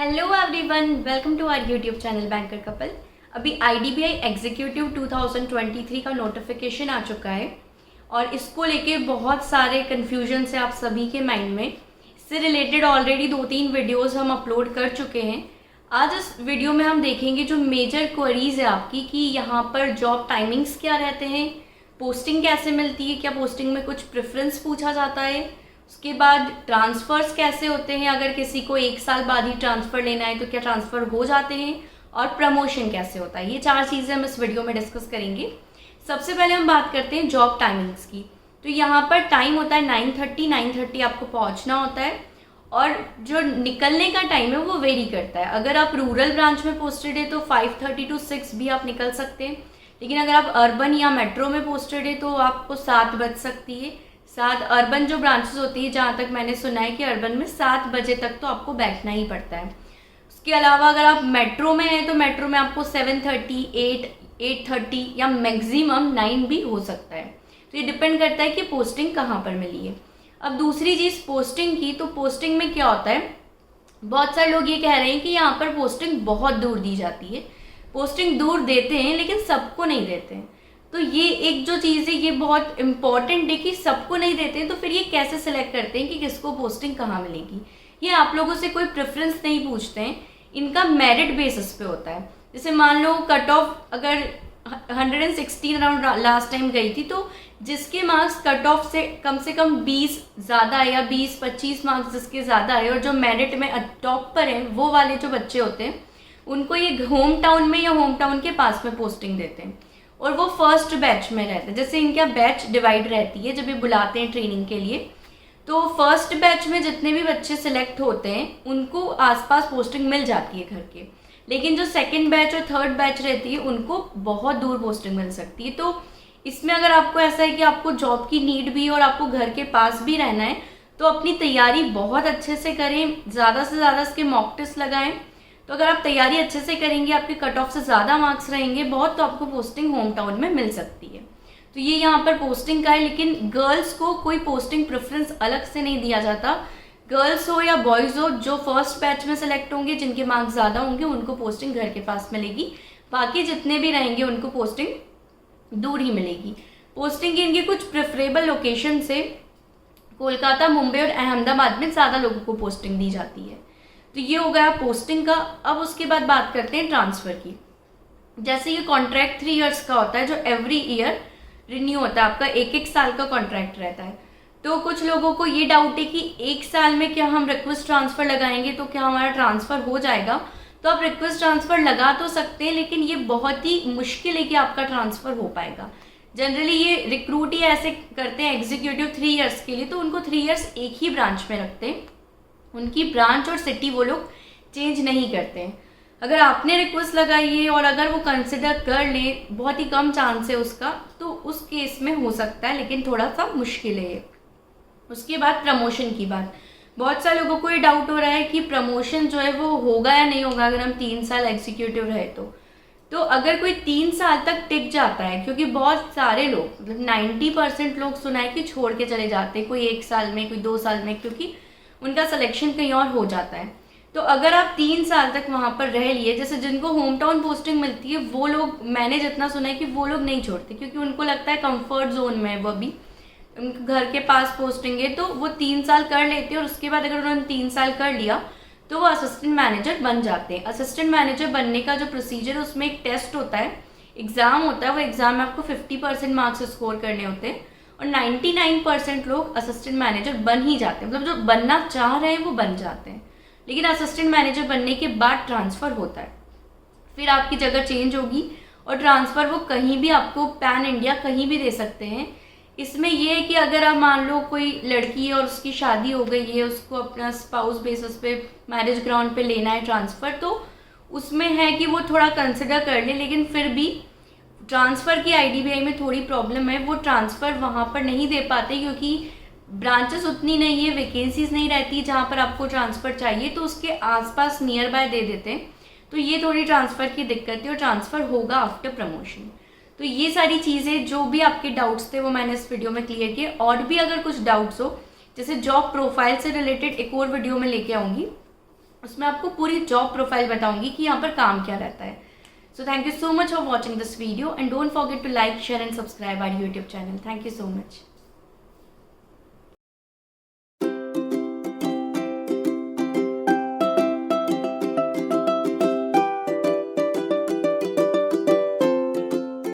Hello everyone, welcome to our YouTube channel banker couple. अभी IDBI executive 2023 का notification आ चुका है और इसको लेके बहुत सारे कन्फ्यूजन है आप सभी के माइंड में। इससे रिलेटेड ऑलरेडी 2-3 वीडियोस हम अपलोड कर चुके हैं। आज इस वीडियो में हम देखेंगे जो मेजर क्वेरीज है आपकी कि यहाँ पर जॉब टाइमिंग्स क्या रहते हैं, पोस्टिंग कैसे मिलती है, क्या पोस्टिंग में कुछ प्रेफरेंस पूछा जाता है, उसके बाद ट्रांसफ़र्स कैसे होते हैं, अगर किसी को 1 साल बाद ही ट्रांसफ़र लेना है तो क्या ट्रांसफ़र हो जाते हैं, और प्रमोशन कैसे होता है। ये 4 चीज़ें हम इस वीडियो में डिस्कस करेंगे। सबसे पहले हम बात करते हैं जॉब टाइमिंग्स की। तो यहाँ पर टाइम होता है 9:30 आपको पहुँचना होता है और जो निकलने का टाइम है वो वेरी करता है। अगर आप रूरल ब्रांच में पोस्टेड है तो 5:30 to 6 भी आप निकल सकते हैं, लेकिन अगर आप अर्बन या मेट्रो में पोस्टेड है तो आपको 7 बज सकती है। 7 अर्बन जो ब्रांचेस होती है, जहाँ तक मैंने सुना है कि अर्बन में 7 बजे तक तो आपको बैठना ही पड़ता है। उसके अलावा अगर आप मेट्रो में हैं तो मेट्रो में आपको 7:30, 8, 8:30 या मैक्सिमम 9 भी हो सकता है। तो ये डिपेंड करता है कि पोस्टिंग कहाँ पर मिली है। अब दूसरी चीज़ पोस्टिंग की, तो पोस्टिंग में क्या होता है, बहुत सारे लोग ये कह रहे हैं कि यहाँ पर पोस्टिंग बहुत दूर दी जाती है। पोस्टिंग दूर देते हैं लेकिन सबको नहीं देते हैं। तो ये एक जो चीज़ है ये बहुत इम्पॉर्टेंट है कि सबको नहीं देते हैं। तो फिर ये कैसे सिलेक्ट करते हैं कि किसको पोस्टिंग कहाँ मिलेगी। ये आप लोगों से कोई प्रेफरेंस नहीं पूछते हैं, इनका मेरिट बेसिस पे होता है। जैसे मान लो कट ऑफ अगर 116 अराउंड लास्ट टाइम गई थी, तो जिसके मार्क्स कट ऑफ से कम 20 ज़्यादा आए या 20-25 मार्क्स जिसके ज़्यादा आए और जो मेरिट में टॉप पर हैं, वो वाले जो बच्चे होते हैं उनको ये होम टाउन में या होम टाउन के पास में पोस्टिंग देते हैं और वो फर्स्ट बैच में रहते हैं। जैसे इनका बैच डिवाइड रहती है जब ये बुलाते हैं ट्रेनिंग के लिए, तो फर्स्ट बैच में जितने भी बच्चे सिलेक्ट होते हैं उनको आसपास पोस्टिंग मिल जाती है घर के, लेकिन जो सेकंड बैच और थर्ड बैच रहती है उनको बहुत दूर पोस्टिंग मिल सकती है। तो इसमें अगर आपको ऐसा है कि आपको जॉब की नीड भी और आपको घर के पास भी रहना है तो अपनी तैयारी बहुत अच्छे से करें, ज़्यादा से ज़्यादा इसके मॉक टेस्ट लगाएं। तो अगर आप तैयारी अच्छे से करेंगे, आपके कट ऑफ से ज़्यादा मार्क्स रहेंगे बहुत, तो आपको पोस्टिंग होम टाउन में मिल सकती है। तो ये यहाँ पर पोस्टिंग का है, लेकिन गर्ल्स को कोई पोस्टिंग प्रेफरेंस अलग से नहीं दिया जाता। गर्ल्स हो या बॉयज़ हो, जो फर्स्ट बैच में सेलेक्ट होंगे, जिनके मार्क्स ज़्यादा होंगे, उनको पोस्टिंग घर के पास मिलेगी। बाकी जितने भी रहेंगे उनको पोस्टिंग दूर ही मिलेगी। पोस्टिंग की इनकी कुछ प्रेफरेबल लोकेशन से कोलकाता, मुंबई और अहमदाबाद में ज़्यादा लोगों को पोस्टिंग दी जाती है। तो ये हो गया पोस्टिंग का। अब उसके बाद बात करते हैं ट्रांसफ़र की। जैसे ये कॉन्ट्रैक्ट 3 इयर्स का होता है जो एवरी ईयर रिन्यू होता है, आपका 1-1 साल का कॉन्ट्रैक्ट रहता है। तो कुछ लोगों को ये डाउट है कि 1 साल में क्या हम रिक्वेस्ट ट्रांसफ़र लगाएंगे तो क्या हमारा ट्रांसफ़र हो जाएगा। तो आप रिक्वेस्ट ट्रांसफ़र लगा तो सकते हैं, लेकिन ये बहुत ही मुश्किल है कि आपका ट्रांसफ़र हो पाएगा। जनरली ये रिक्रूट ही ऐसे करते हैं एग्जीक्यूटिव 3 इयर्स के लिए, तो उनको 3 इयर्स एक ही ब्रांच में रखते हैं, उनकी ब्रांच और सिटी वो लोग चेंज नहीं करते हैं। अगर आपने रिक्वेस्ट लगाई है और अगर वो कंसिडर कर ले, बहुत ही कम चांस है उसका, तो उस केस में हो सकता है, लेकिन थोड़ा सा मुश्किल है। उसके बाद प्रमोशन की बात, बहुत सारे लोगों को ये डाउट हो रहा है कि प्रमोशन जो है वो होगा या नहीं होगा अगर हम 3 साल एग्जीक्यूटिव रहे तो अगर कोई 3 साल तक टिक जाता है, क्योंकि बहुत सारे लोग, मतलब 90% लोग सुना है कि छोड़ के चले जाते हैं, कोई 1 साल में, कोई 2 साल में, क्योंकि उनका सिलेक्शन कहीं और हो जाता है। तो अगर आप 3 साल तक वहाँ पर रह लिए, जैसे जिनको होम टाउन पोस्टिंग मिलती है वो लोग, मैंने जितना सुना है कि वो लोग नहीं छोड़ते, क्योंकि उनको लगता है कंफर्ट जोन में वो भी, उनके घर के पास पोस्टिंग है, तो वो 3 साल कर लेते हैं और उसके बाद अगर उन्होंने 3 साल कर लिया तो वो असिस्टेंट मैनेजर बन जाते हैं। असिस्टेंट मैनेजर बनने का जो प्रोसीजर है उसमें एक टेस्ट होता है, एग्ज़ाम होता है। वो एग्ज़ाम में आपको 50% मार्क्स स्कोर करने होते हैं और 99% लोग असिस्टेंट मैनेजर बन ही जाते हैं, मतलब जो बनना चाह रहे हैं वो बन जाते हैं। लेकिन असिस्टेंट मैनेजर बनने के बाद ट्रांसफ़र होता है, फिर आपकी जगह चेंज होगी और ट्रांसफ़र वो कहीं भी, आपको पैन इंडिया कहीं भी दे सकते हैं। इसमें ये है कि अगर आप मान लो कोई लड़की है और उसकी शादी हो गई है, उसको अपना स्पाउस बेसिस पे मैरिज ग्राउंड पे लेना है ट्रांसफ़र, तो उसमें है कि वो थोड़ा कंसिडर कर ले, लेकिन फिर भी ट्रांसफ़र की आईडीबीआई में थोड़ी प्रॉब्लम है, वो ट्रांसफ़र वहाँ पर नहीं दे पाते क्योंकि ब्रांचेस उतनी नहीं है, वैकेंसीज नहीं रहती जहाँ पर आपको ट्रांसफ़र चाहिए, तो उसके आसपास नियर बाय दे देते हैं। तो ये थोड़ी ट्रांसफ़र की दिक्कत है और ट्रांसफ़र होगा आफ्टर प्रमोशन। तो ये सारी चीज़ें, जो भी आपके डाउट्स थे वो मैंने इस वीडियो में क्लियर किए। और भी अगर कुछ डाउट्स हो, जैसे जॉब प्रोफाइल से रिलेटेड एक और वीडियो में लेके आऊँगी, उसमें आपको पूरी जॉब प्रोफाइल बताऊंगी कि यहाँ पर काम क्या रहता है. So thank you so much for watching this video and don't forget to like, share and subscribe our YouTube channel. Thank you so much.